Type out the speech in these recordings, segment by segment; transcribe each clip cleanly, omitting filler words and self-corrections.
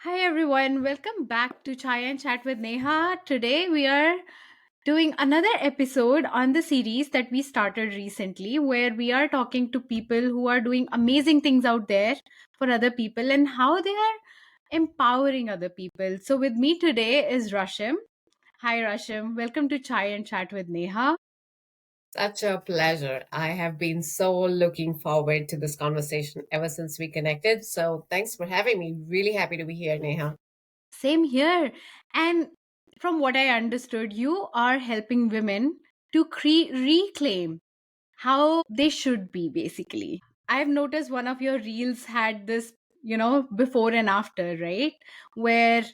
Hi everyone, welcome back to Chai and Chat with Neha. Today we are doing another episode on the series that we started recently where we are talking to people who are doing amazing things out there for other people and how they are empowering other people. So with me today is Rashim. Hi Rashim, welcome to Chai and Chat with Neha. Such a pleasure. I have been so looking forward to this conversation ever since we connected. So thanks for having me. Really happy to be here, Neha. Same here. And from what I understood, you are helping women to reclaim how they should be, basically. I've noticed one of your reels had this, before and after, right? Where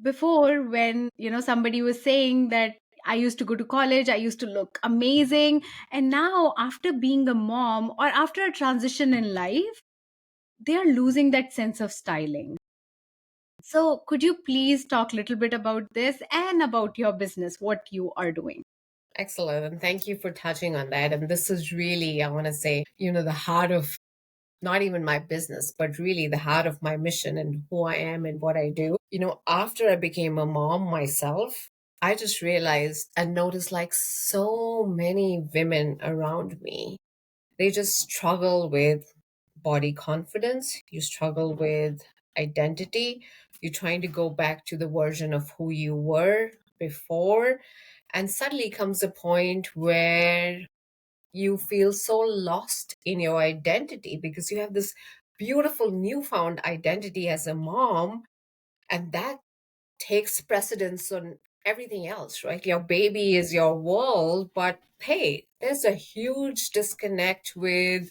before, when, somebody was saying that I used to go to college, I used to look amazing. And now, after being a mom or after a transition in life, they are losing that sense of styling. So, could you please talk a little bit about this and about your business, what you are doing? Excellent. And thank you for touching on that. And this is really, I want to say, the heart of not even my business, but really the heart of my mission and who I am and what I do. After I became a mom myself, I just realized and noticed like so many women around me, they just struggle with body confidence. You struggle with identity. You're trying to go back to the version of who you were before. And suddenly comes a point where you feel so lost in your identity because you have this beautiful newfound identity as a mom, and that takes precedence on everything else, right? Your baby is your world, but hey, there's a huge disconnect with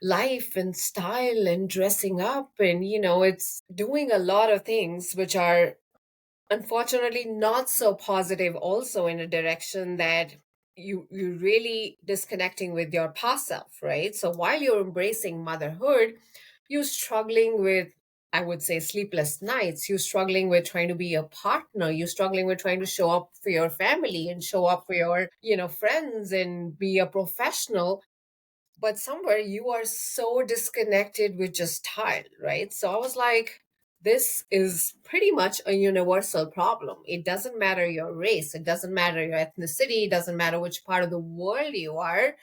life and style and dressing up, and it's doing a lot of things which are unfortunately not so positive, also in a direction that you're really disconnecting with your past self, right? So while you're embracing motherhood, you're struggling with, I would say, sleepless nights. You're struggling with trying to be a partner. You're struggling with trying to show up for your family and show up for your friends and be a professional, but somewhere you are so disconnected with just style, right? So I was like, this is pretty much a universal problem. It doesn't matter your race, it doesn't matter your ethnicity, it doesn't matter which part of the world you are.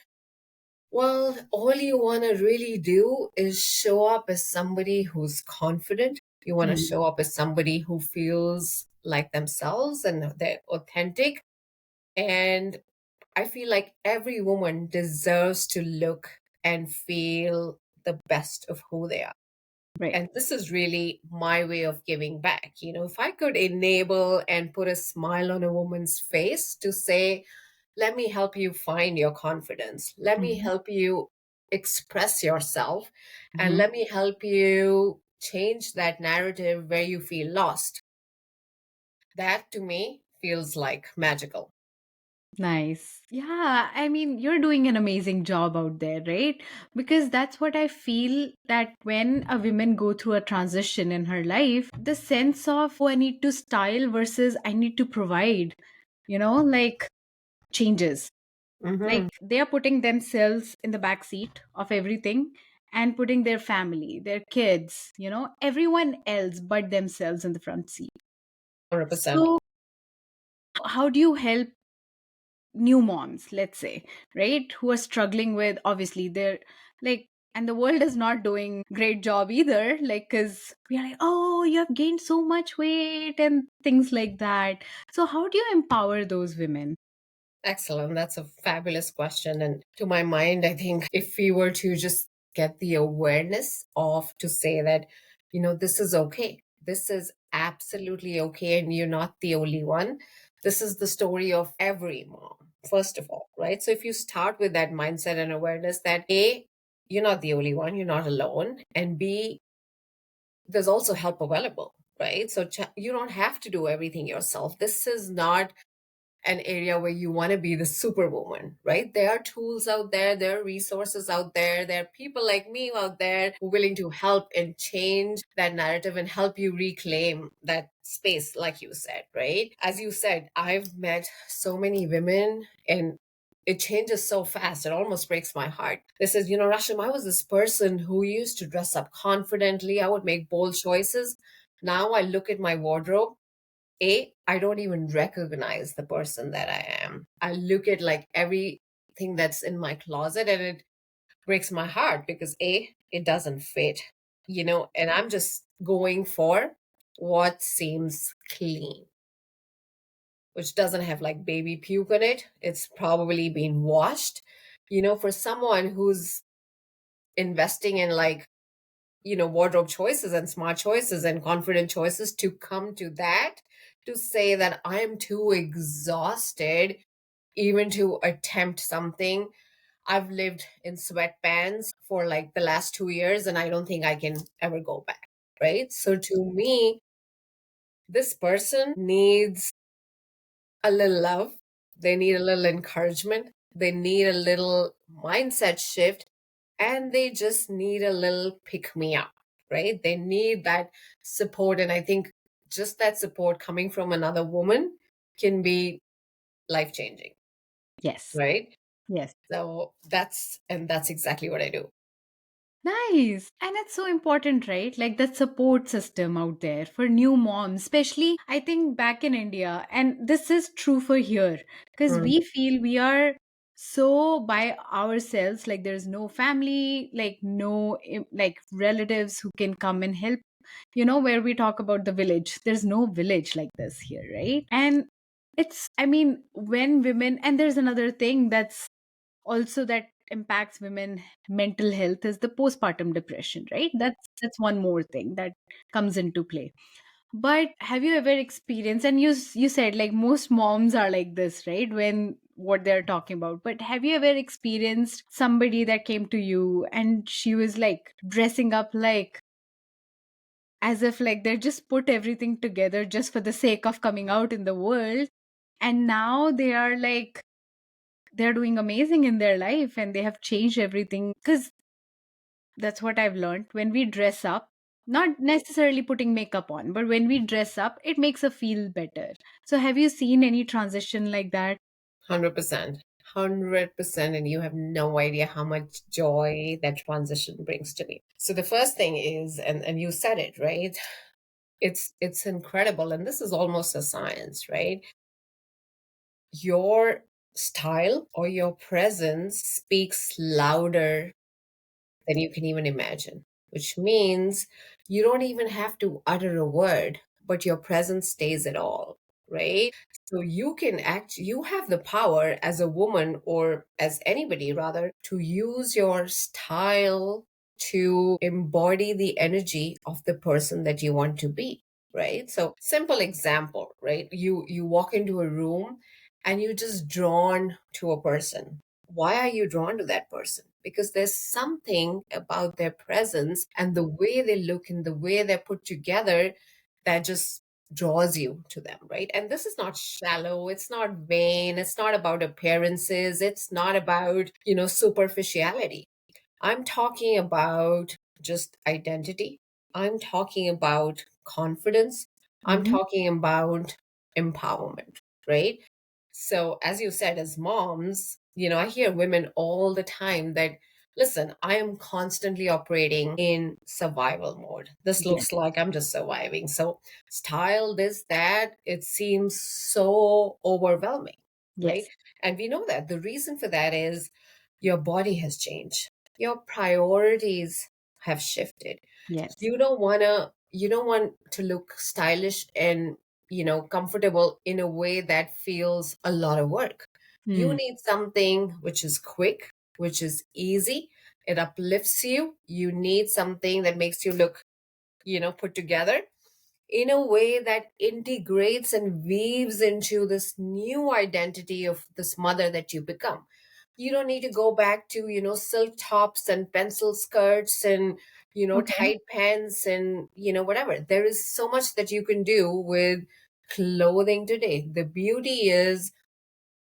Well, all you want to really do is show up as somebody who's confident. You want to Hmm. show up as somebody who feels like themselves and they're authentic. And I feel like every woman deserves to look and feel the best of who they are. Right. And this is really my way of giving back. If I could enable and put a smile on a woman's face to say, let me help you find your confidence, let me Mhm. help you express yourself, and Mhm. let me help you change that narrative where you feel lost. That to me feels like magical. Nice. Yeah, I mean, you're doing an amazing job out there, right? Because that's what I feel that when a woman go through a transition in her life, the sense of, oh, I need to style versus I need to provide, like changes. Like Hmm. they are putting themselves in the back seat of everything and putting their family, their kids, everyone else but themselves in the front seat. 100%. So, how do you help new moms, let's say, right, who are struggling with, obviously they're like, and the world is not doing great job either, like, because we are like, oh, you have gained so much weight and things like that. So how do you empower those women? Excellent. That's a fabulous question. And to my mind, I think if we were to just get the awareness of to say that, this is okay. This is absolutely okay. And you're not the only one. This is the story of every mom, first of all, right? So if you start with that mindset and awareness that A, you're not the only one, you're not alone. And B, there's also help available, right? So you don't have to do everything yourself. This is not an area where you want to be the superwoman, right? There are tools out there, there are resources out there, there are people like me out there who are willing to help and change that narrative and help you reclaim that space, like you said, right? As you said, I've met so many women and it changes so fast. It almost breaks my heart. This is, Rashim, I was this person who used to dress up confidently. I would make bold choices. Now I look at my wardrobe. I don't even recognize the person that I am. I look at like everything that's in my closet, and it breaks my heart because it doesn't fit, and I'm just going for what seems clean, which doesn't have like baby puke on it. It's probably been washed. For someone who's investing in like, wardrobe choices and smart choices and confident choices, to come to that, to say that I am too exhausted even to attempt something. I've lived in sweatpants for like the last 2 years, and I don't think I can ever go back. Right. So to me, this person needs a little love. They need a little encouragement. They need a little mindset shift, and they just need a little pick me up. Right. They need that support. And I think just that support coming from another woman can be life changing. Yes. Right. Yes. So that's exactly what I do. Nice. And it's so important, right? Like that support system out there for new moms, especially I think back in India. And this is true for here because Mm. we feel we are so by ourselves. Like there's no family, like no like relatives who can come and help. Where we talk about the village, there's no village like this here, right? And I mean, when women, and there's another thing that's also that impacts women mental health is the postpartum depression, right? That's one more thing that comes into play. But have you ever experienced, and you said like most moms are like this, right, when what they're talking about, but have you ever experienced somebody that came to you and she was like dressing up like as if like they just put everything together just for the sake of coming out in the world, and now they are like they're doing amazing in their life and they have changed everything? Because that's what I've learned. When we dress up, not necessarily putting makeup on, but when we dress up, it makes us feel better. So have you seen any transition like that? 100%. 100%. And you have no idea how much joy that transition brings to me. So the first thing is, and you said it, right? It's incredible. And this is almost a science, right? Your style or your presence speaks louder than you can even imagine, which means you don't even have to utter a word, but your presence stays at all, right? So you have the power as a woman, or as anybody rather, to use your style to embody the energy of the person that you want to be. Right. So simple example, right? You walk into a room and you're just drawn to a person. Why are you drawn to that person? Because there's something about their presence and the way they look and the way they're put together that just draws you to them, right? And this is not shallow, it's not vain, it's not about appearances, it's not about, superficiality. I'm talking about just identity. I'm talking about confidence. I'm Mm-hmm. talking about empowerment, right? So, as you said, as moms, I hear women all the time that, listen, I am constantly operating in survival mode. This Yes. looks like I'm just surviving. So, style, this, that, it seems so overwhelming, right? Yes. And we know that the reason for that is your body has changed, your priorities have shifted. Yes. You don't want to look stylish and comfortable in a way that feels a lot of work. You Mm. need something which is quick, which is easy, it uplifts you. You need something that makes you look put together in a way that integrates and weaves into this new identity of this mother that you become. You don't need to go back to, silk tops and pencil skirts and, Okay. tight pants and, whatever. There is so much that you can do with clothing today. The beauty is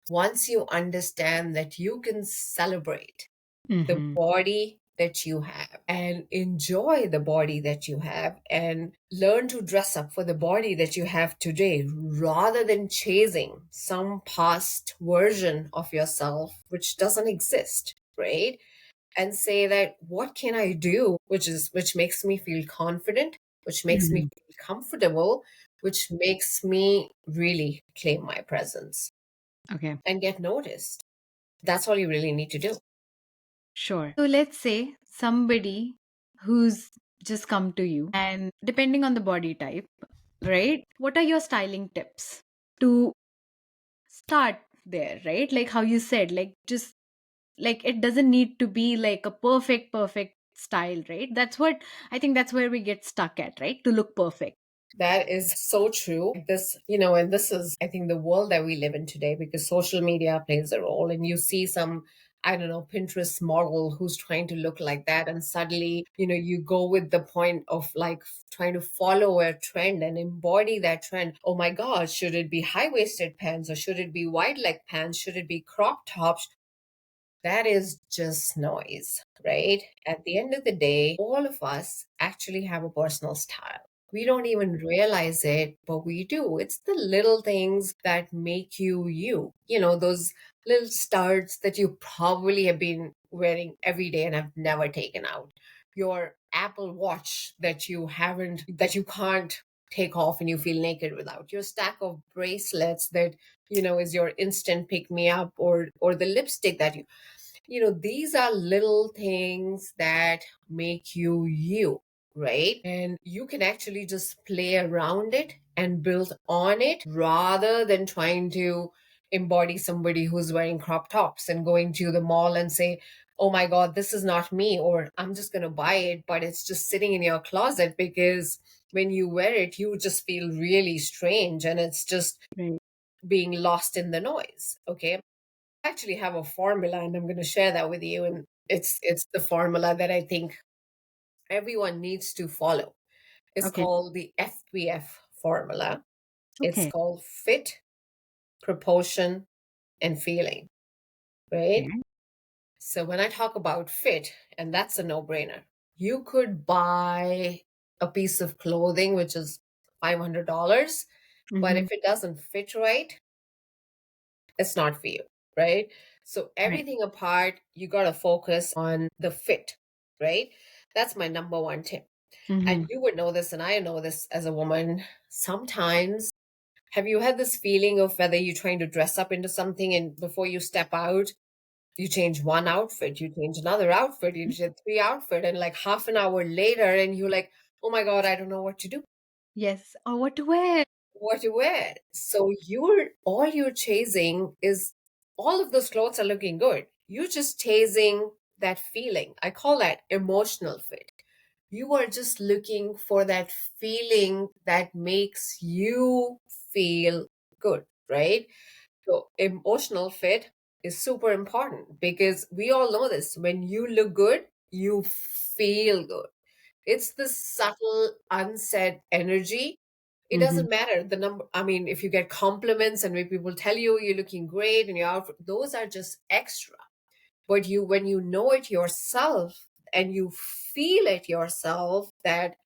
once you understand that you can celebrate the Mm-hmm. body that you have and enjoy the body that you have and learn to dress up for the body that you have today rather than chasing some past version of yourself which doesn't exist, right? And say that what can I do which makes me feel confident, which makes me Mhm. feel comfortable, which makes me really claim my presence Okay. and get noticed. That's all you really need to do. Sure. So let's say somebody who's just come to you, and depending on the body type, right? What are your styling tips to start there, right? Like how you said, like just like it doesn't need to be like a perfect style, right? That's what I think that's where we get stuck at, right? To look perfect. That is so true. And this is, I think, the world that we live in today because social media plays a role. And you see some, I don't know, Pinterest model who's trying to look like that. And suddenly, you go with the point of like trying to follow a trend and embody that trend. Oh my gosh, should it be high waisted pants or should it be wide leg pants? Should it be crop tops? That is just noise, right? At the end of the day, all of us actually have a personal style. We don't even realize it, but we do. It's the little things that make you you. Those little studs that you probably have been wearing every day and have never taken out. Your Apple Watch that you can't take off and you feel naked without. Your stack of bracelets that is your instant pick me up, or the lipstick that these are little things that make you you, right? And you can actually just play around it and build on it rather than trying to embody somebody who's wearing crop tops and going to the mall and say, oh my God, this is not me, or I'm just going to buy it, but it's just sitting in your closet because when you wear it, you just feel really strange and it's just Right. being lost in the noise. Okay, actually have a formula and I'm going to share that with you, and it's the formula that I think everyone needs to follow. It's Okay. called the FBF formula. It's Okay. called fit, proportion, and feeling, right? Okay. So when I talk about fit, and that's a no-brainer, you could buy a piece of clothing which is $500, but Mm-hmm. if it doesn't fit right, it's not for you, right? So Right. everything apart, you got to focus on the fit, right? That's my number one tip. Mm-hmm. And you would know this, and I know this as a woman. Sometimes, have you had this feeling of whether you're trying to dress up into something and before you step out, you change one outfit, you change another outfit, you change three outfit, and like half an hour later, and you're like, oh my God, I don't know what to do, Yes. Or what to wear. what you wear. So you're chasing is all of those clothes are looking good. You're just chasing that feeling. I call that emotional fit. You are just looking for that feeling that makes you feel good, right? So emotional fit is super important because we all know this. When you look good, you feel good. It's the subtle, unsaid energy. It Mm-hmm. doesn't matter the number. I mean, if you get compliments and when people tell you you're looking great and your outfit, those are just extra. But when you know it yourself and you feel it yourself that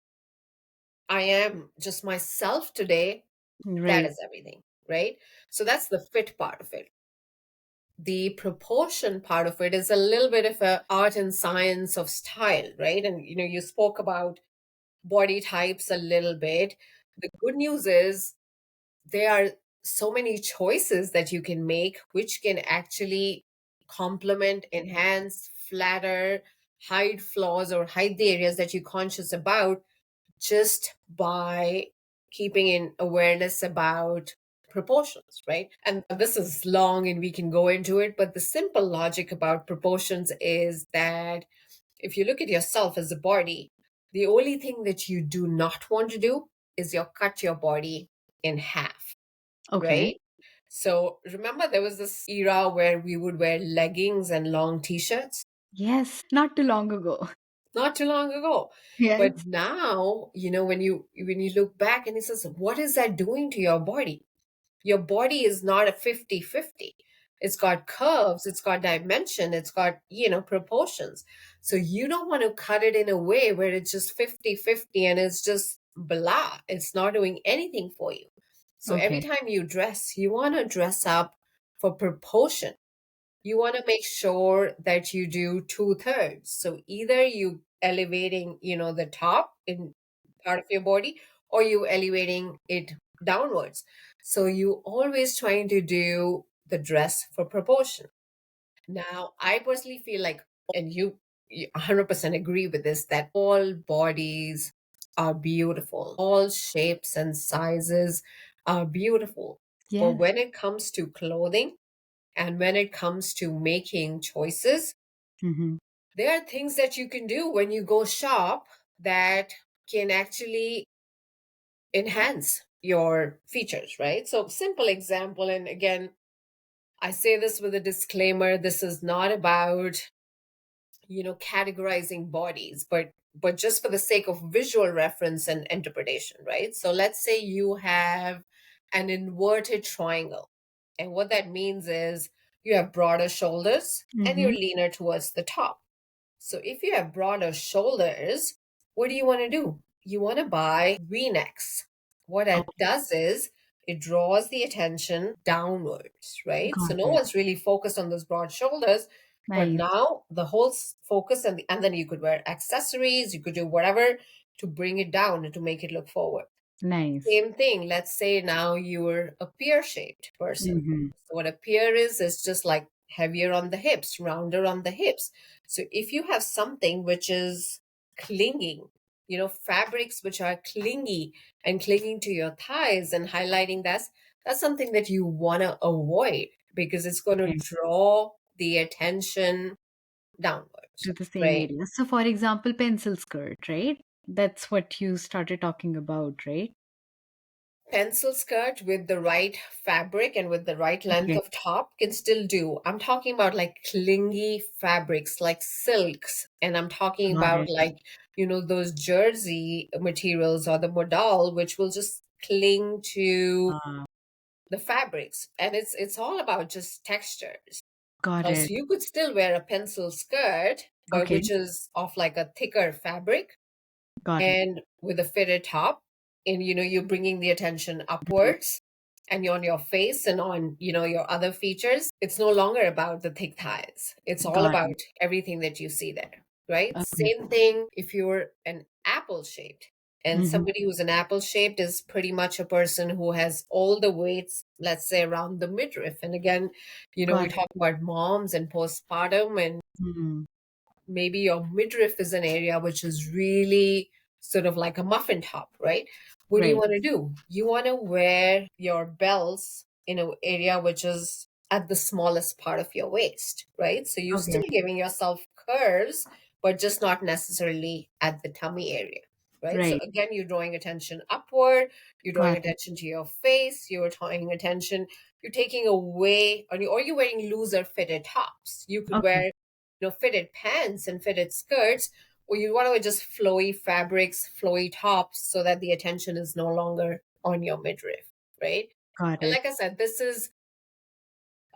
I am just myself today, that Right. is everything, right? So that's the fit part of it. The proportion part of it is a little bit of a art and science of style, right? And you spoke about body types a little bit. The good news is there are so many choices that you can make, which can actually complement, enhance, flatter, hide flaws, or hide the areas that you're conscious about just by keeping in awareness about proportions, right? And this is long and we can go into it, but the simple logic about proportions is that if you look at yourself as a body, the only thing that you do not want to do is you cut your body in half, Okay. right? So remember there was this era where we would wear leggings and long t-shirts Yes. Not too long ago. not too long ago. But Yes. now, when you look back and it says, what is that doing to your body? Your body is not a 50-50. It's got curves, it's got dimension, it's got, proportions. So you don't want to cut it in a way where it's just 50-50 and it's just blah. It's not doing anything for you. So every Okay. time you dress, you want to dress up for proportion. You want to make sure that you do two-thirds. So either you elevating, the top in part of your body, or you elevating it downwards. So you always trying to do the dress for proportion. Now, I personally feel like, and you 100% agree with this, that all bodies are beautiful, all shapes and sizes are beautiful. But Yes. when it comes to clothing and when it comes to making choices, Mm-hmm. there are things that you can do when you go shop that can actually enhance your features, right? So, simple example, and again, I say this with a disclaimer, this is not about categorizing bodies, but just for the sake of visual reference and interpretation, right? So let's say you have an inverted triangle, and what that means is you have broader shoulders and Mm-hmm. you're leaner towards the top. So if you have broader shoulders, what do you want to do? You want to buy V-necks. What Oh, it does is it draws the attention downwards, right? So got no it. one's really focused on those broad shoulders, but Nice. now the whole focus, and then you could wear accessories, you could do whatever to bring it down and to make it look forward. Nice. Same thing. Let's say now you're a pear shaped person. Mm-hmm. So what a pear is just like heavier on the hips, rounder on the hips. So if you have something which is clinging, fabrics which are clingy and clinging to your thighs and highlighting that's something that you want to avoid because it's going to Right. draw the attention downwards, To the same right? area. So, for example, pencil skirt, right? That's what you started talking about, right? Pencil skirt with the right fabric and with the right length Okay. of top can still do. I'm talking about like clingy fabrics like silks, and I'm talking Got about it. like, those jersey materials or the modal, which will just cling to Uh, the fabrics. And it's all about just textures. got So it. you could still wear a pencil skirt, but Okay. which is of like a thicker fabric Got it. and with a fitted top, and you're bringing the attention upwards, and you're on your face and on your other features. It's no longer about the thick thighs, it's all Got about it. everything that you see there, right? Okay. Same thing if you're an apple shaped, and Mm-hmm. somebody who's an apple shaped is pretty much a person who has all the weights, let's say, around the midriff. And again, we Got it. talk about moms and postpartum, and Mm-hmm. maybe your midriff is an area which is really sort of like a muffin top, right? What do you Right. want to do? You want to wear your belts in an area which is at the smallest part of your waist, right? So you're Okay. still giving yourself curves, but just not necessarily at the tummy area, right? So Right. again, you're drawing attention upward, you're drawing Got it. attention to your face, you're drawing attention, you're taking away, or you're wearing looser fitted tops. You could Okay. wear fitted pants and fitted skirts, or you want to wear just flowy fabrics, flowy tops, so that the attention is no longer on your midriff, right? Got And it. like I said, this is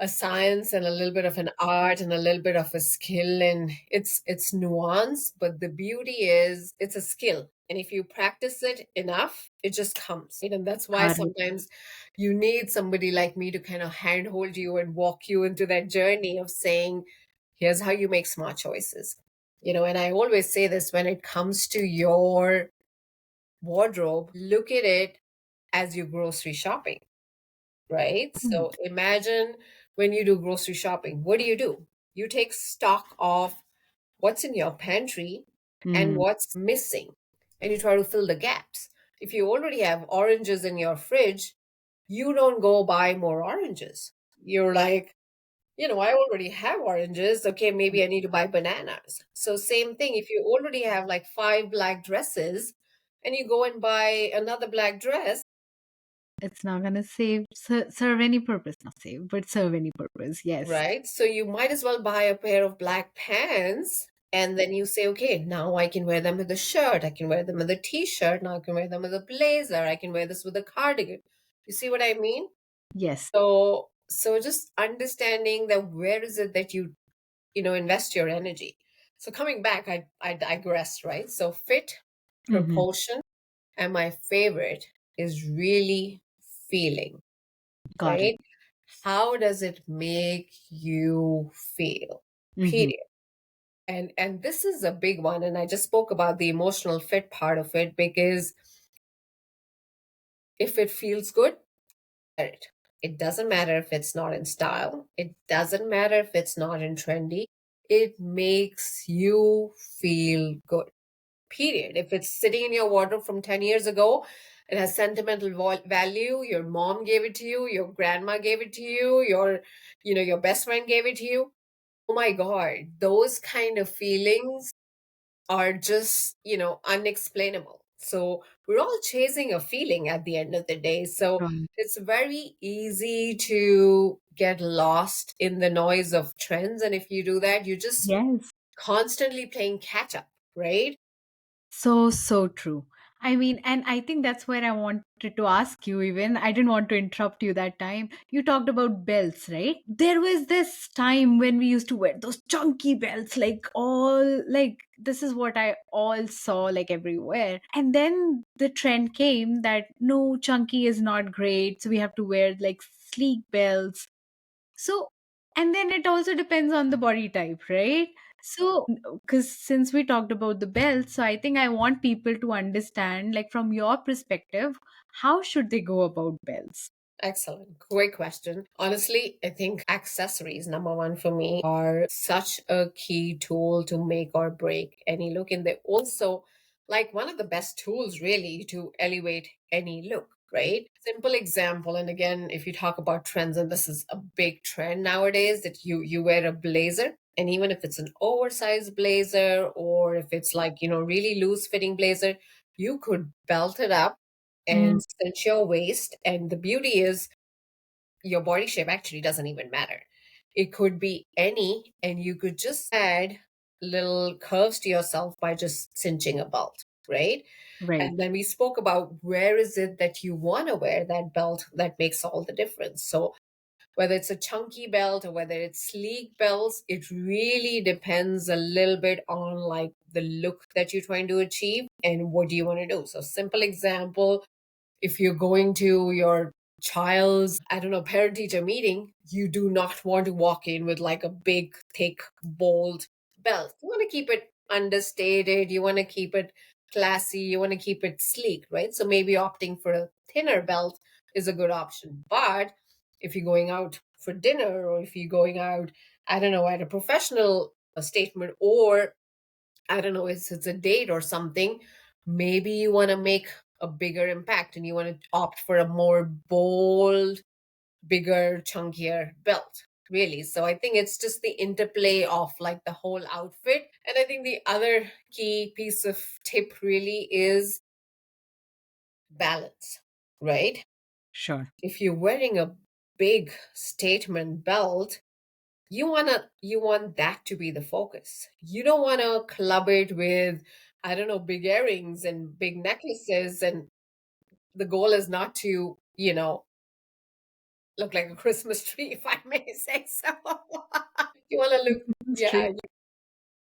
a science and a little bit of an art and a little bit of a skill, and it's nuance, but the beauty is it's a skill, and if you practice it enough, it just comes, right? And that's why Got it. sometimes you need somebody like me to kind of handhold you and walk you into that journey of saying, here's how you make smart choices. And I always say this: when it comes to your wardrobe, look at it as your grocery shopping, right? Mm. So imagine when you do grocery shopping, what do? You take stock of what's in your pantry and Mm. what's missing, and you try to fill the gaps. If you already have oranges in your fridge, you don't go buy more oranges. You're like, I already have oranges. Okay, maybe I need to buy bananas. So, same thing. If you already have like five black dresses and you go and buy another black dress, It's not gonna serve any purpose. Not save, but serve any purpose. Yes. right? So, you might as well buy a pair of black pants. And then you say, okay, now I can wear them with a shirt. I can wear them with a t shirt. Now I can wear them with a blazer. I can wear this with a cardigan. You see what I mean? Yes. So just understanding that where is it that you invest your energy. So coming back, I digress, right? So fit, Mm-hmm. proportion, and my favorite is really feeling, Got it. right? How does it make you feel? Mm-hmm. Period. And this is a big one, and I just spoke about the emotional fit part of it, because if it feels good, wear it. It doesn't matter if it's not in style. It doesn't matter if it's not in trendy. It makes you feel good. Period. If it's sitting in your wardrobe from 10 years ago, it has sentimental value. Your mom gave it to you, your grandma gave it to you, your best friend gave it to you. Oh my God, those kind of feelings are just, unexplainable. So we're all chasing a feeling at the end of the day. So Right. it's very easy to get lost in the noise of trends. And if you do that, you're just Yes. constantly playing catch up, right? So, so true. I mean, and I think that's where I wanted to ask you, even. I didn't want to interrupt you that time. You talked about belts, right? There was this time when we used to wear those chunky belts, this is what I all saw, like, everywhere. And then the trend came that no, chunky is not great. So we have to wear like sleek belts. So, and then it also depends on the body type, right? So, because since we talked about the belt, so I think I want people to understand, like, from your perspective, how should they go about belts? Excellent. Great question. Honestly, I think accessories, number one for me, are such a key tool to make or break any look. And they're also like one of the best tools, really, to elevate any look, right? Simple example. And again, if you talk about trends, and this is a big trend nowadays, that you wear a blazer. And even if it's an oversized blazer, or if it's like, really loose fitting blazer, you could belt it up Mm, and cinch your waist. And the beauty is, your body shape actually doesn't even matter. It could be any, and you could just add little curves to yourself by just cinching a belt, right? right. And then we spoke about where is it that you want to wear that belt that makes all the difference. So whether it's a chunky belt or whether it's sleek belts, it really depends a little bit on like the look that you're trying to achieve and what do you want to do. So simple example, if you're going to your child's, I don't know, parent teacher meeting, you do not want to walk in with like a big, thick, bold belt. You want to keep it understated, you want to keep it classy, you want to keep it sleek, right? So maybe opting for a thinner belt is a good option. But if you're going out for dinner, or if you're going out, I don't know, at a professional statement, or I don't know, it's a date or something, maybe you want to make a bigger impact and you want to opt for a more bold, bigger, chunkier belt. Really. So I think it's just the interplay of like the whole outfit. And I think the other key piece of tip really is balance, right? Sure. If you're wearing a big statement belt, you want that to be the focus. You don't want to club it with, I don't know, big earrings and big necklaces, and the goal is not to, look like a Christmas tree, if I may say so. You want to look, That's true. yeah,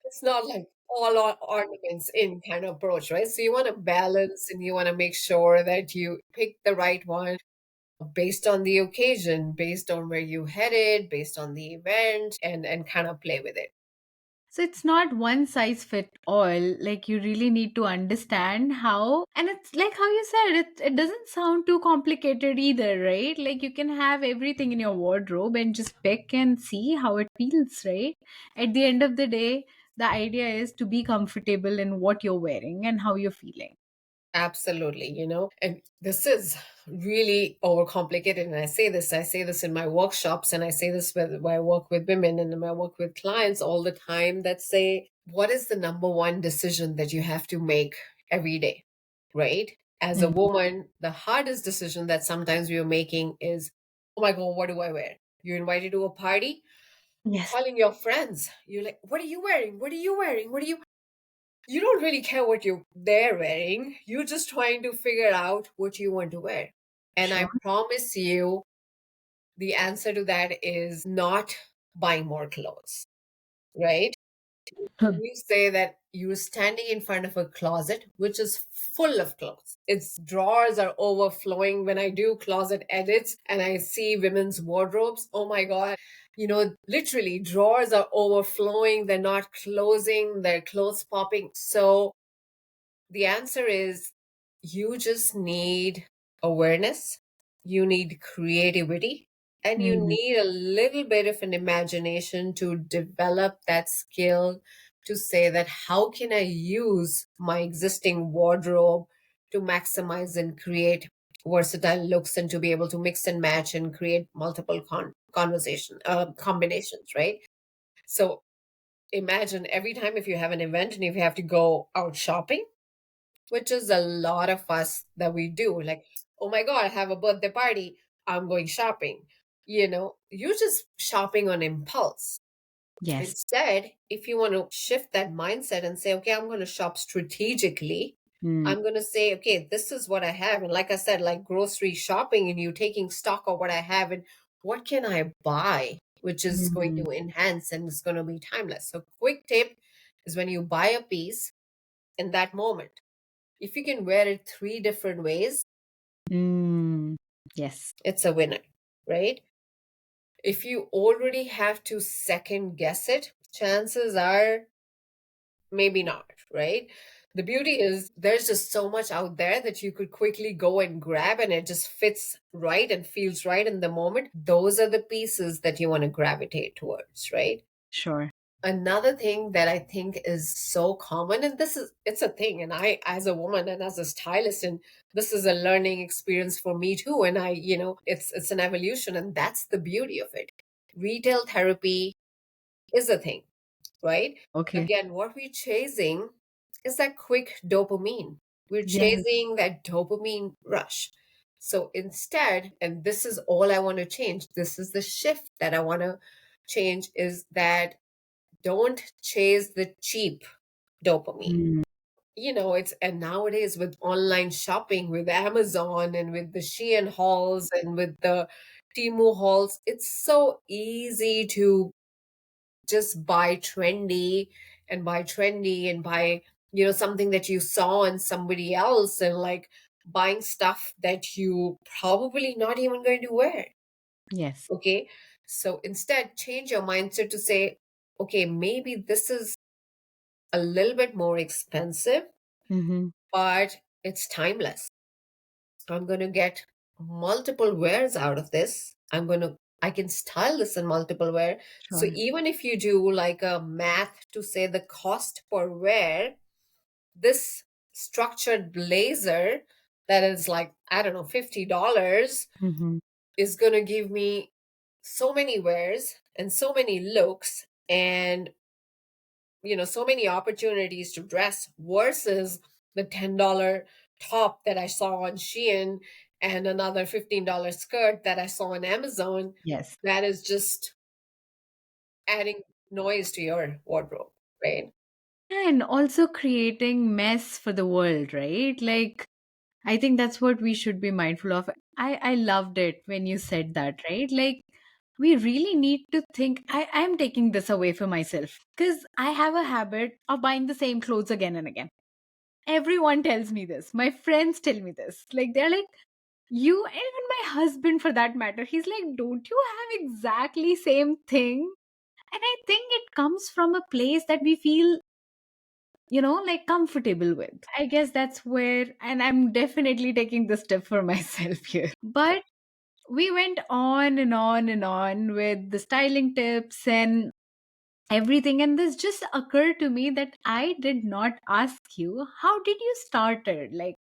it's not like all ornaments in kind of approach, right? So you want to balance, and you want to make sure that you pick the right one based on the occasion, based on where you headed, based on the event, and kind of play with it. So it's not one size fit all. Like, you really need to understand how, and it's like how you said, it doesn't sound too complicated either, right? Like, you can have everything in your wardrobe and just pick and see how it feels, right? At the end of the day, the idea is to be comfortable in what you're wearing and how you're feeling. Absolutely, and this is really overcomplicated. And I say this in my workshops, and I say this when I work with women and I work with clients all the time that say, what is the number one decision that you have to make every day, right? As a Mm. woman, the hardest decision that sometimes we are making is, oh my God, what do I wear? You're invited to a party, Yes. calling your friends. You're like, what are you wearing? What are you wearing? You don't really care what they're wearing. You're just trying to figure out what you want to wear. And I Sure. promise you, the answer to that is not buying more clothes, right? When you say that you're standing in front of a closet which is full of clothes. Its drawers are overflowing. When I do closet edits and I see women's wardrobes, oh my God, literally drawers are overflowing. They're not closing, their clothes popping. So the answer is you just need awareness, you need creativity, and you Mhm. need a little bit of an imagination to develop that skill to say that how can I use my existing wardrobe to maximize and create versatile looks and to be able to mix and match and create multiple conversation combinations, right? So imagine every time if you have an event and if you have to go out shopping, which is a lot of us that we do. Like, oh my God, I have a birthday party. I'm going shopping. You're just shopping on impulse. Yes. Instead, if you want to shift that mindset and say, okay, I'm going to shop strategically, Mm. I'm going to say, okay, this is what I have. And like I said, like grocery shopping and you taking stock of what I have and what can I buy, which is going Mm. to enhance and it's going to be timeless. So, quick tip is when you buy a piece in that moment, if you can wear it three different ways, Mm. Yes. it's a winner, right? If you already have to second guess it, chances are maybe not, right? The beauty is there's just so much out there that you could quickly go and grab and it just fits right and feels right in the moment. Those are the pieces that you want to gravitate towards, right? Sure. Another thing that I think is so common, and it's a thing, and I, as a woman and as a stylist, and this is a learning experience for me too. And it's an evolution, and that's the beauty of it. Retail therapy is a thing, right? Okay. Again, what we're chasing is that quick dopamine. We're Yes. chasing that dopamine rush. So instead, and this is all I want to change, this is the shift that I want to change, is that don't chase the cheap dopamine. Mm. It's and nowadays with online shopping, with Amazon and with the Shein hauls and with the Temu hauls, it's so easy to just buy trendy and buy something that you saw in somebody else and like buying stuff that you probably not even going to wear. Yes. Okay. So instead, change your mindset to say, okay, maybe this is a little bit more expensive, Mm-hmm. but it's timeless. I'm going to get multiple wears out of this. I can style this in multiple wear. So Sure. even if you do like a math to say the cost per wear, this structured blazer that is like, I don't know, $50 Mm-hmm. is going to give me so many wears and so many looks and so many opportunities to dress versus the $10 top that I saw on Shein and another $15 skirt that I saw on Amazon. Yes. That is just adding noise to your wardrobe, right? And also creating mess for the world, right? Like, I think that's what we should be mindful of. I loved it when you said that, right? Like, we really need to think. I'm taking this away for myself because I have a habit of buying the same clothes again and again. Everyone tells me this. My friends tell me this. Like, they're like, you, and even my husband for that matter, he's like, don't you have exactly same thing? And I think it comes from a place that we feel, like comfortable with. I guess that's where, and I'm definitely taking this step for myself here. But we went on and on and on with the styling tips and everything, and this just occurred to me that I did not ask you, how did you started, like,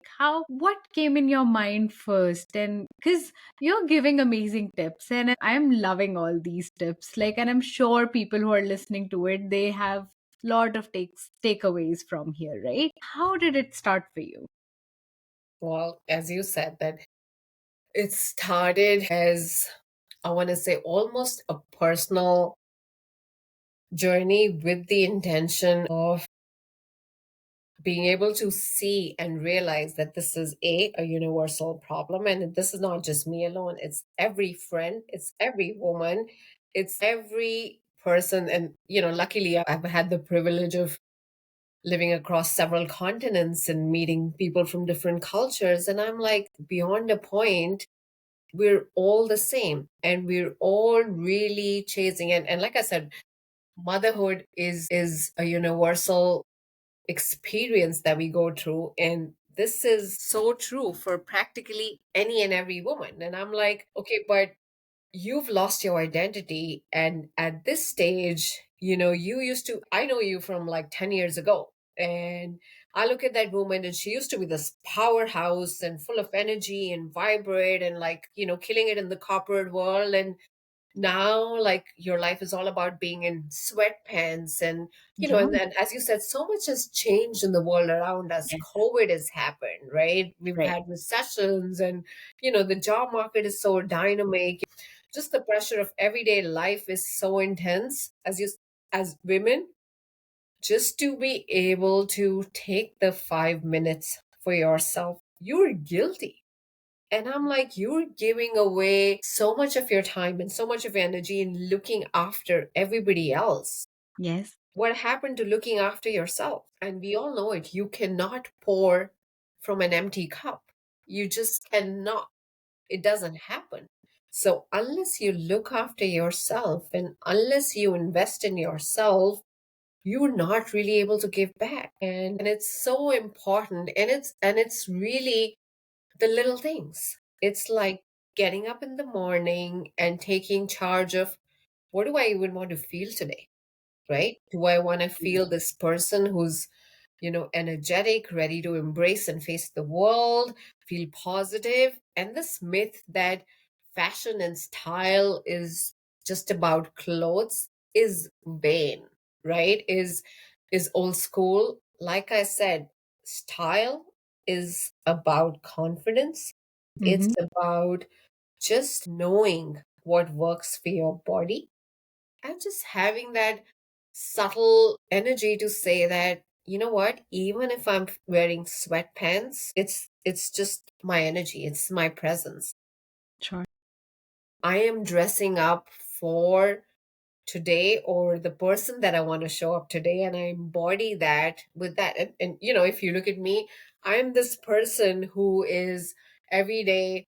what came in your mind first? And because you're giving amazing tips and I'm loving all these tips, like, and I'm sure people who are listening to it, they have lot of takeaways from here, right? How did it start for you? Well, as you said, that it started as, I want to say, almost a personal journey with the intention of being able to see and realize that this is a universal problem, and this is not just me alone. It's every friend, it's every woman, it's every person. And luckily I've had the privilege of living across several continents and meeting people from different cultures. And I'm like, beyond a point, we're all the same and we're all really chasing it. And like I said, motherhood is a universal experience that we go through. And this is so true for practically any and every woman. And I'm like, okay, but you've lost your identity. And at this stage, you used to, I know you from like 10 years ago. And I look at that woman and she used to be this powerhouse and full of energy and vibrate and like, killing it in the corporate world. And now like your life is all about being in sweatpants and Yeah. and then as you said, so much has changed in the world around us. Yes. COVID has happened, right? We've Right. had recessions and the job market is so dynamic. Just the pressure of everyday life is so intense. As women, just to be able to take the 5 minutes for yourself, you're guilty. And I'm like, you're giving away so much of your time and so much of your energy in looking after everybody else. Yes. What happened to looking after yourself? And we all know it. You cannot pour from an empty cup. You just cannot. It doesn't happen. So, unless you look after yourself and unless you invest in yourself, you're not really able to give back. And it's so important. And it's really the little things. It's like getting up in the morning and taking charge of, what do I even want to feel today? Right? Do I want to feel this person who's, energetic, ready to embrace and face the world, feel positive? And this myth that fashion and style is just about clothes is vain, right? Is old school. Like I said, style is about confidence. It's Mm-hmm. about just knowing what works for your body and just having that subtle energy to say that, you know what, even if I'm wearing sweatpants, it's just my energy, it's my presence. Sure. I am dressing up for today or the person that I want to show up today, and I embody that with that. And if you look at me, I'm this person who is every day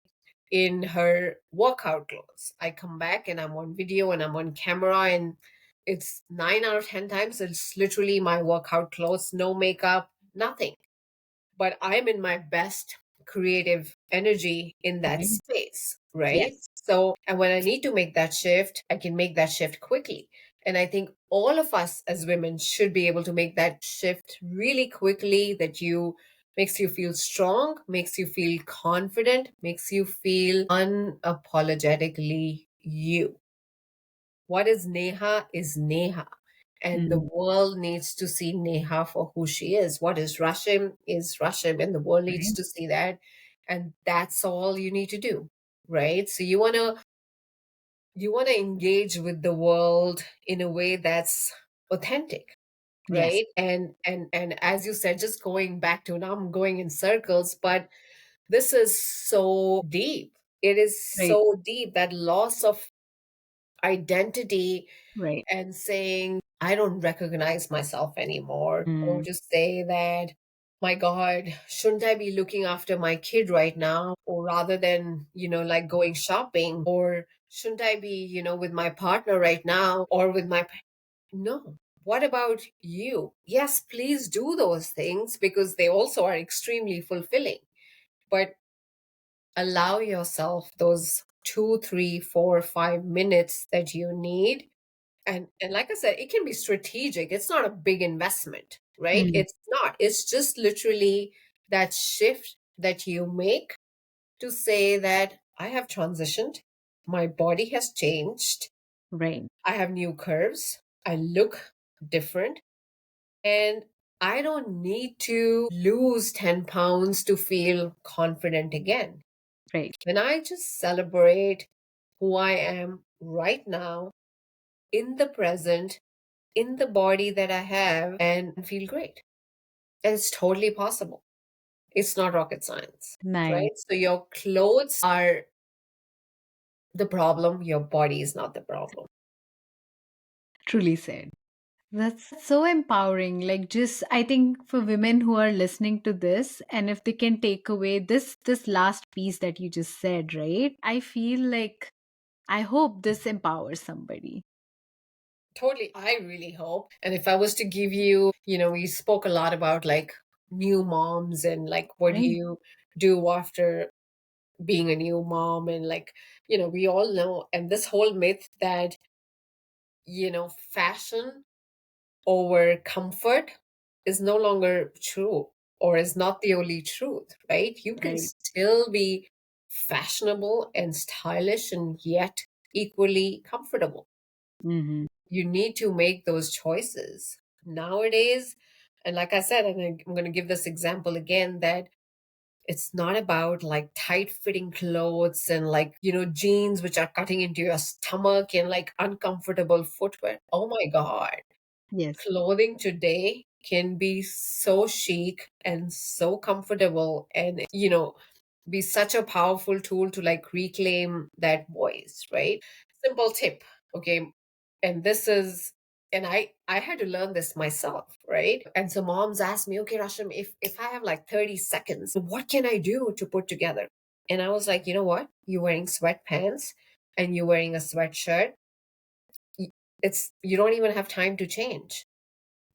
in her workout clothes. I come back and I'm on video and I'm on camera, and it's 9 out of 10 times it's literally my workout clothes, no makeup, nothing. But I'm in my best creative energy in that Right. space, right? Yes. So, and when I need to make that shift, I can make that shift quickly. And I think all of us as women should be able to make that shift really quickly, that you makes you feel strong, makes you feel confident, makes you feel unapologetically you. What is Neha. And the Mm. world needs to see Neha for who she is Rashim, and the world needs Right. to see that. And that's all you need to do, right? So you wanna engage with the world in a way that's authentic, Yes. right? And as you said, just going back to, now I'm going in circles, but this is so deep. It is Right. so deep, that loss of identity Right. and saying, I don't recognize myself anymore. Or Mm. to say that, my God, shouldn't I be looking after my kid right now? Or rather than, like going shopping? Or shouldn't I be, with my partner right now or with my. No. What about you? Yes, please do those things because they also are extremely fulfilling. But allow yourself those 2, 3, 4, 5 minutes that you need. And like I said, it can be strategic. It's not a big investment, right? Mm. It's not. It's just literally that shift that you make to say that I have transitioned, my body has changed, Right. I have new curves, I look different, and I don't need to lose 10 pounds to feel confident again. Right. When I just celebrate who I am right now, in the present, in the body that I have, and feel great. And it's totally possible. It's not rocket science, Nice. right? So your clothes are the problem, your body is not the problem. Truly said. That's so empowering. Like, just I think for women who are listening to this, and if they can take away this last piece that you just said, right? I feel like I hope this empowers somebody. Totally. I really hope. And if I was to give you, we spoke a lot about like new moms and like what do Right. you do after being a new mom and like, we all know and this whole myth that, fashion over comfort is no longer true or is not the only truth, right? You can Right. still be fashionable and stylish and yet equally comfortable. Hmm. You need to make those choices nowadays. And like I said, and I'm going to give this example again, that it's not about like tight fitting clothes and like, jeans which are cutting into your stomach and like uncomfortable footwear. Oh my God. Yes. Clothing today can be so chic and so comfortable and, be such a powerful tool to like reclaim that voice, right? Simple tip, okay? And this is and I had to learn this myself, right? And so moms asked me, okay, Rasham, if I have like 30 seconds, what can I do to put together? And I was like, you know what? You're wearing sweatpants and you're wearing a sweatshirt. Y- It's you don't even have time to change.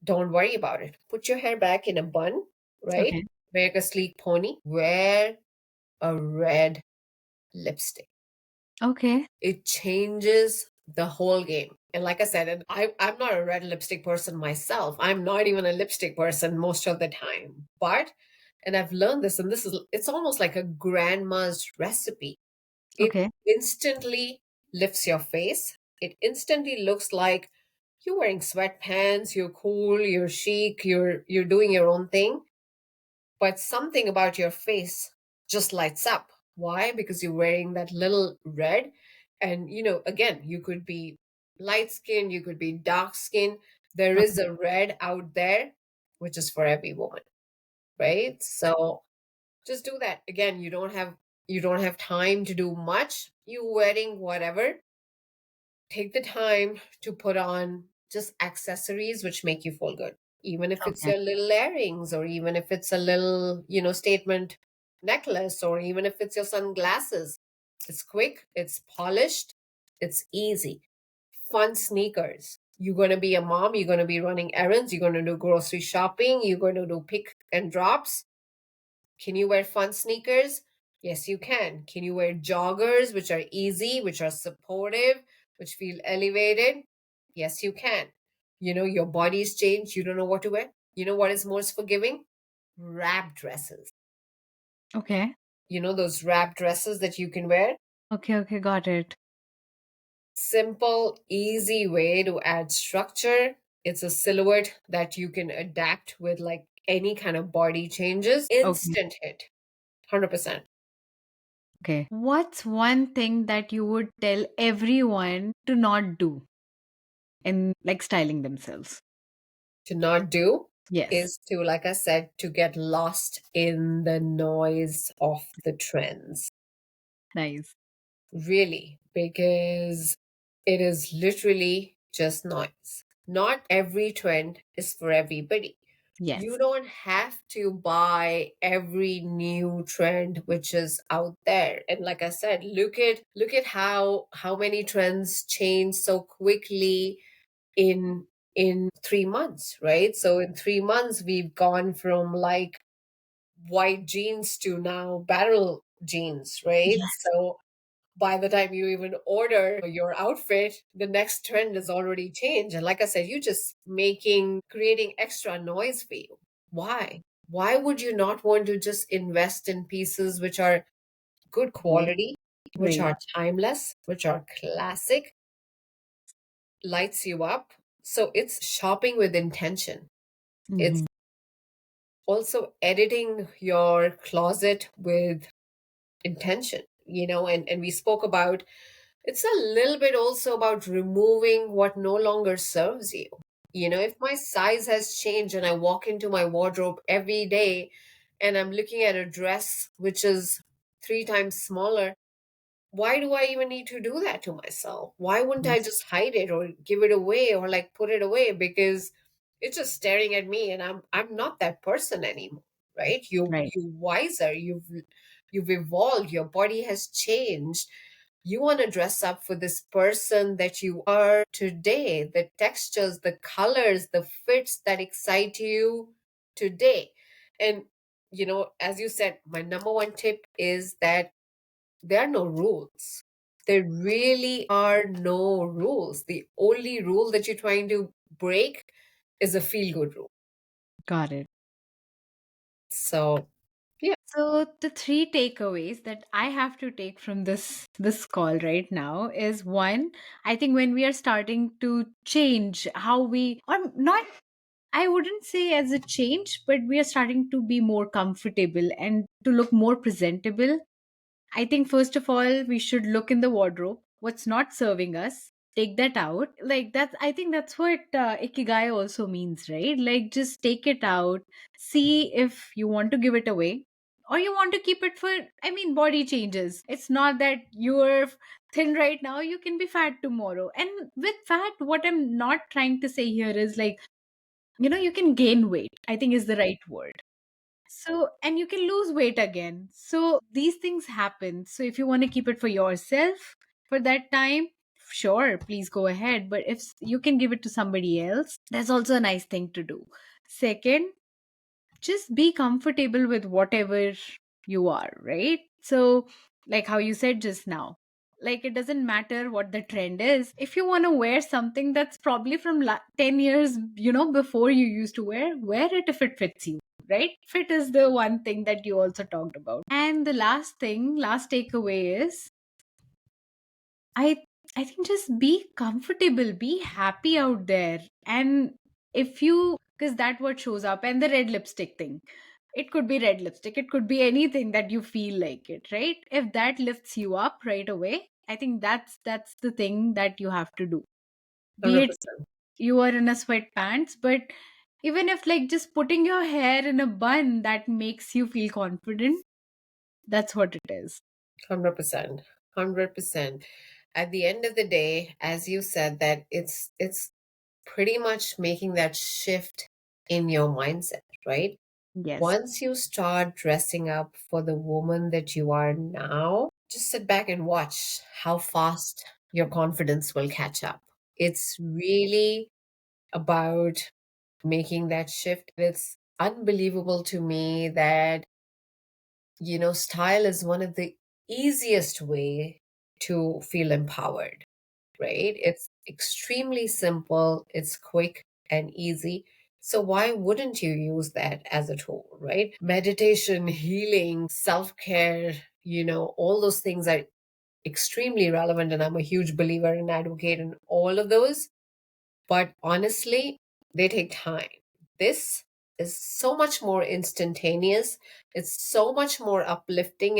Don't worry about it. Put your hair back in a bun, right? Okay. Wear a sleek pony. Wear a red lipstick. Okay. It changes the whole game. And like I said, and I'm not a red lipstick person myself. I'm not even a lipstick person most of the time. And I've learned this, and it's almost like a grandma's recipe. It Okay. instantly lifts your face. It instantly looks like you're wearing sweatpants, you're cool, you're chic, you're doing your own thing, but something about your face just lights up. Why? Because you're wearing that little red. And, again, you could be light skin, you could be dark skin. There is Okay. a red out there, which is for every woman, right? So just do that. Again, you don't have time to do much. You wearing whatever, take the time to put on just accessories which make you feel good, even if it's Okay. your little earrings or even if it's a little statement necklace or even if it's your sunglasses. It's quick, it's polished, it's easy. Fun sneakers. You're going to be a mom, you're going to be running errands, you're going to do grocery shopping, you're going to do pick and drops. Can you wear fun sneakers? Yes, you can. Can you wear joggers, which are easy, which are supportive, which feel elevated? Yes, you can. Your body's changed. You don't know what to wear. You know what is most forgiving? Wrap dresses. Okay. Those wrap dresses that you can wear? Okay. Okay. Got it. Simple, easy way to add structure. It's a silhouette that you can adapt with like any kind of body changes. Okay. Instant hit. 100%. Okay. What's one thing that you would tell everyone to not do in like styling themselves? To not do Yes. is to, like I said, to get lost in the noise of the trends. Nice. Really, because it is literally just noise. Not every trend is for everybody. You Yes. don't have to buy every new trend which is out there. And like I said, look at how many trends change so quickly in 3 months, right? So in 3 months, we've gone from like white jeans to now barrel jeans, right? Yes. So by the time you even order your outfit, the next trend is already changed. And like I said, you just creating extra noise for you. Why? Why would you not want to just invest in pieces which are good Right. quality, which Right. are timeless, which are classic, lights you up? So it's shopping with intention. It's Hmm. also editing your closet with intention, and we spoke about it's a little bit also about removing what no longer serves you. If my size has changed and I walk into my wardrobe every day and I'm looking at a dress which is 3 times smaller, why do I even need to do that to myself? Why wouldn't I Yes. just hide it or give it away or like put it away? Because it's just staring at me and I'm not that person anymore, right? Right. You wiser, you've evolved, your body has changed. You want to dress up for this person that you are today, the textures, the colors, the fits that excite you today. And as you said, my number one tip is that there are no rules. There really are no rules. The only rule that you're trying to break is a feel good rule. Got it. So, yeah, So the three takeaways that I have to take from this call right now is one, I think when we are starting to change how we, or not, I wouldn't say as a change, but we are starting to be more comfortable and to look more presentable. I think first of all, we should look in the wardrobe. What's not serving us, take that out. Like that's, I think that's what ikigai also means, right? Like just take it out, see if you want to give it away or you want to keep it for. I mean, body changes. It's not that you're thin right now, you can be fat tomorrow. And with fat, what I'm not trying to say here is like, you can gain weight. I think is the right word. So, and you can lose weight again. So, these things happen. So, if you want to keep it for yourself for that time, sure, please go ahead. But if you can give it to somebody else, that's also a nice thing to do. Second, just be comfortable with whatever you are, right? So, like how you said just now, like it doesn't matter what the trend is. If you want to wear something that's probably from 10 years, before you used to wear it if it fits you, right? Fit is the one thing that you also talked about. And the last thing, last takeaway is I I think just be comfortable, be happy out there. And if you, because that what shows up. And the red lipstick thing, it could be red lipstick, it could be anything that you feel like it, right? If that lifts you up right away, I think that's the thing that you have to do. Be it 100%. you are in a sweatpants, but even if like just putting your hair in a bun that makes you feel confident, that's what it is. 100%. 100%. At the end of the day, as you said, that it's pretty much making that shift in your mindset, right? Yes. Once you start dressing up for the woman that you are now, just sit back and watch how fast your confidence will catch up. It's really about making that shift. It's unbelievable to me that, style is one of the easiest way to feel empowered, right? It's extremely simple, it's quick and easy. So why wouldn't you use that as a tool, right? Meditation, healing, self-care, all those things are extremely relevant and I'm a huge believer and advocate in all of those. But honestly, they take time. This is so much more instantaneous. It's so much more uplifting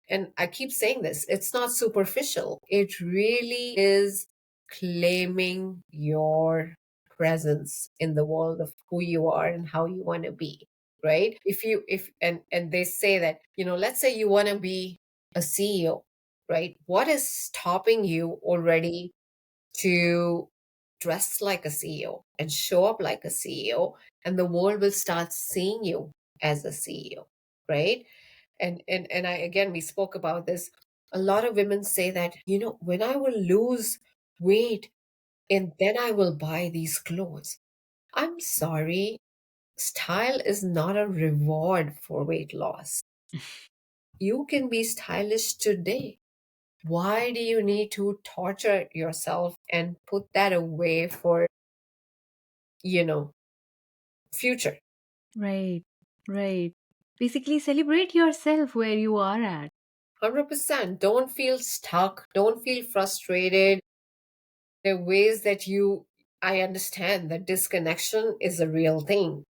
and I keep saying this, it's not superficial. It really is claiming your presence in the world of who you are and how you want to be, right? If and they say that, let's say you want to be a CEO, right? What is stopping you already to dress like a CEO and show up like a CEO, and the world will start seeing you as a CEO, right? And I, again, we spoke about this. A lot of women say that, when I will lose weight and then I will buy these clothes. I'm sorry, style is not a reward for weight loss. You can be stylish today. Why do you need to torture yourself and put that away for, you know, future? Right, right. Basically, celebrate yourself where you are at. 100%. Don't feel stuck. Don't feel frustrated. There are ways that I understand that disconnection is a real thing,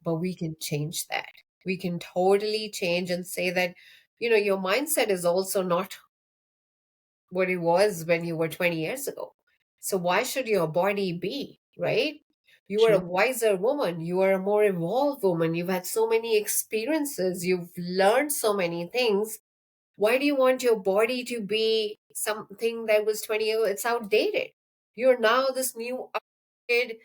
but we can change that. We can totally change and say that, your mindset is also not what it was when you were 20 years ago. So why should your body be, right? You are a True. wiser woman. You are a more evolved woman. You've had so many experiences. You've learned so many things. Why do you want your body to be something that was 20 years? It's outdated. You're now this new upgraded,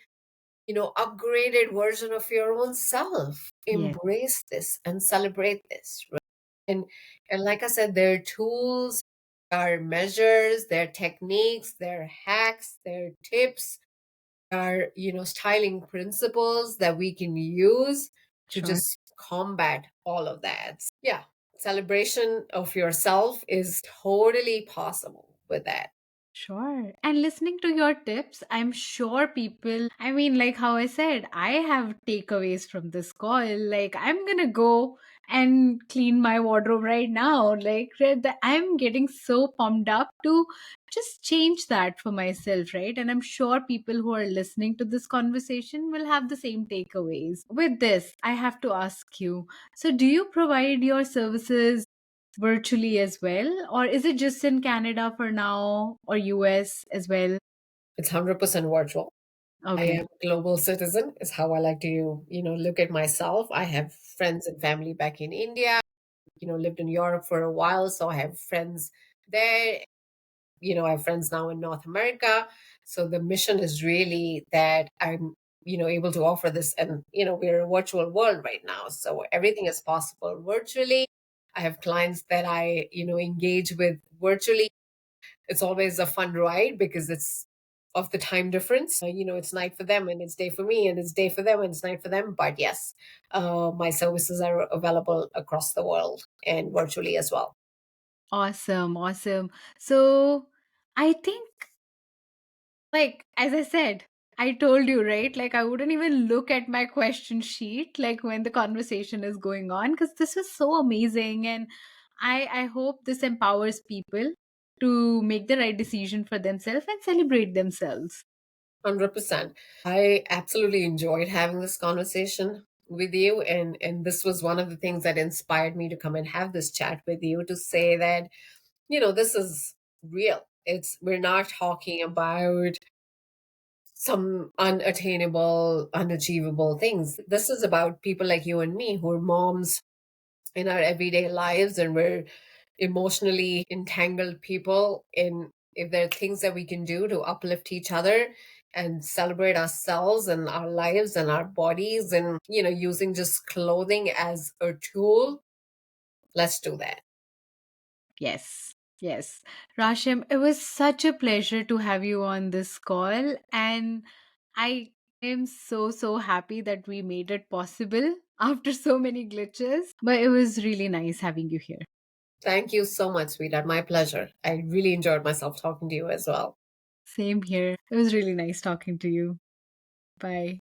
upgraded version of your own self. Yes, Embrace this and celebrate this. Right? And like I said, there are tools, there are measures, there are techniques, there are hacks, there are tips, are styling principles that we can use to sure. just combat all of that. Yeah, celebration of yourself is totally possible with that. Sure. And listening to your tips, I'm sure people, I mean, like how I said, I have takeaways from this call. Like, I'm gonna go and clean my wardrobe right now. Like, I'm getting so pumped up to just change that for myself, right? And I'm sure people who are listening to this conversation will have the same takeaways. With this, I have to ask you, so do you provide your services virtually as well, or is it just in Canada for now, or US as well? It's 100% virtual. I Okay. am a global citizen is how I like to look at myself. I have friends and family back in India, lived in Europe for a while, so I have friends there. I have friends now in North America. So the mission is really that I'm, able to offer this. And, we're a virtual world right now. So everything is possible virtually. I have clients that I, engage with virtually. It's always a fun ride because it's of the time difference. It's night for them and it's day for me, and it's day for them and it's night for them. But yes, my services are available across the world and virtually as well. Awesome, awesome. So I think, like, as I said, I told you, right? Like, I wouldn't even look at my question sheet, like, when the conversation is going on, because this is so amazing. And I hope this empowers people to make the right decision for themselves and celebrate themselves. 100%. I absolutely enjoyed having this conversation with you, and this was one of the things that inspired me to come and have this chat with you, to say that this is real. It's We're not talking about some unattainable, unachievable things. This is about people like you and me who are moms in our everyday lives, and we're emotionally entangled people. In If there are things that we can do to uplift each other and celebrate ourselves and our lives and our bodies, and using just clothing as a tool, let's do that. Yes, yes. Rashim, it was such a pleasure to have you on this call. And I am so, so happy that we made it possible after so many glitches. But it was really nice having you here. Thank you so much, sweetheart. My pleasure. I really enjoyed myself talking to you as well. Same here. It was really nice talking to you. Bye.